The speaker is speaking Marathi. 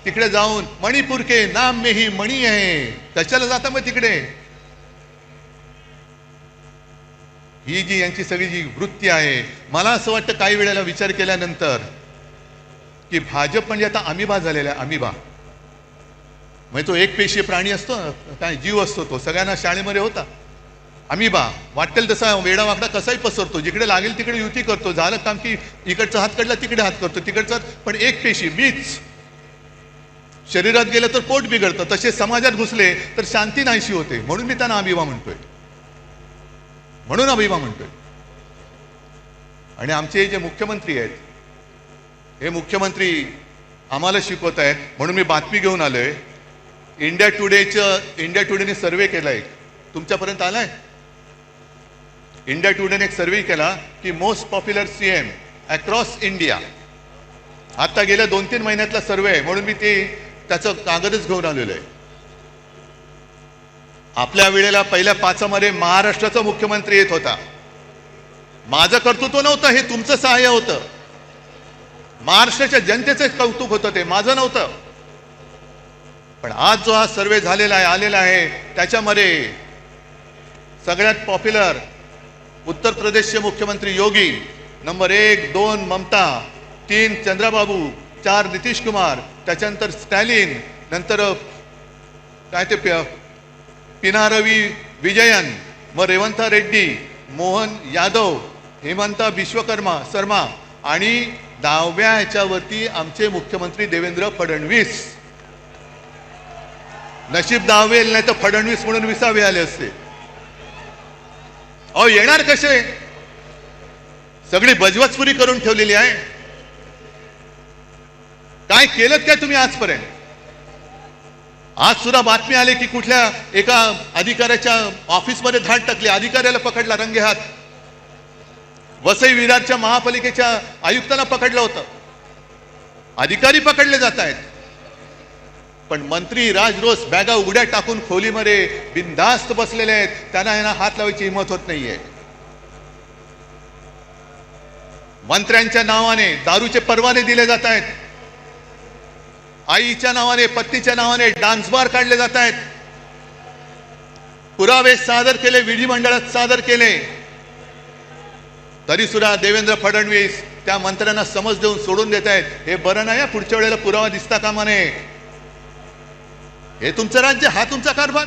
तिकडे जाऊन मणिपूर के नाम में ही मणी आहे, कशाला जाता मग तिकडे? ही जी यांची सगळी जी वृत्ती आहे, मला असं वाटतं काही वेळेला विचार केल्यानंतर की भाजप म्हणजे आता अमिबा झालेला आहे. अमिबा म्हणजे तो एक पेशीय प्राणी असतो, काय जीव असतो, तो सगळ्यांना शाळेमध्ये होता. अमिबा वाटेल तसा वेडावाकडा कसाही पसरतो, जिकडे लागेल तिकडे युती करतो, झालं काम की इकडचा हात काढला तिकडे हात करतो, तिकडचा. पण एक पेशी मीच शरीरात गेलं तर पोट बिघडतं, तसे समाजात घुसले तर शांती नाहीशी होते. म्हणून मी त्यांना अमिबा म्हणतोय, म्हणून अभिमा म्हणतोय. आणि आमचे जे मुख्यमंत्री आहेत, हे मुख्यमंत्री आम्हाला शिकवत आहेत. म्हणून मी बातमी घेऊन आलोय. इंडिया टुडेने सर्वे केलाय, तुमच्यापर्यंत आलाय? इंडिया टुडेने एक सर्वे केला की most popular CM across India. आता गेल्या 2-3 महिन्यातला सर्वे आहे, म्हणून मी त्याचं कागदच घेऊन आलेलो आहे. आपल्या वेळेला पहिल्या 5 मध्ये महाराष्ट्राचा मुख्यमंत्री येत होता. माझं कर्तृत्व नव्हतं, हे तुमचं सहाय्य होतं. महाराष्ट्राच्या जनतेचं कौतुक होतं, ते माझं नव्हतं. पण आज जो हा सर्वे झालेला आहे, आलेला आहे, त्याच्यामध्ये सगळ्यात पॉप्युलर उत्तर प्रदेशचे मुख्यमंत्री योगी, नंबर 1, 2 ममता, 3 चंद्रबाबू, 4 नितीश कुमार, त्याच्यानंतर स्टॅलिन, नंतर काय ते पिनारवी विजयन, मग रेवंत रेड्डी, मोहन यादव, हेमंता बिश्वकर्मा शर्मा आणि 10व्या ह्याच्यावरती आमचे मुख्यमंत्री देवेंद्र फडणवीस. नशीब 10वे नाही तर फडणवीस म्हणून 20वे आले असते. अहो येणार कसे? सगळी बजवचपुरी करून ठेवलेली आहे. काय केलं काय तुम्ही आजपर्यंत? आज सुद्धा बातमी आली की कुठल्या एका अधिकाऱ्याच्या ऑफिसमध्ये धाड टाकली, अधिकाऱ्याला पकडला रंगेहात. वसई विरारच्या महापालिकेच्या आयुक्ताला पकडलं होतं. अधिकारी पकडले जात आहेत, पण मंत्री राजरोस बॅगा उघड्या टाकून खोलीमध्ये बिनधास्त बसलेले आहेत. त्यांना यांना हात लावायची हिंमत होत नाहीये. मंत्र्यांच्या नावाने दारूचे परवाने दिले जात आहेत. आईच्या नावाने, पत्नीच्या नावाने डान्स बार काढले जात आहेत. पुरावे सादर केले, विधिमंडळात सादर केले, तरी सुद्धा देवेंद्र फडणवीस त्या मंत्र्यांना समज देऊन सोडून देत आहेत. हे बरं नाही, पुढच्या वेळेला पुरावा दिसता कामा नये. हे तुमचं राज्य, हा तुमचा कारभार.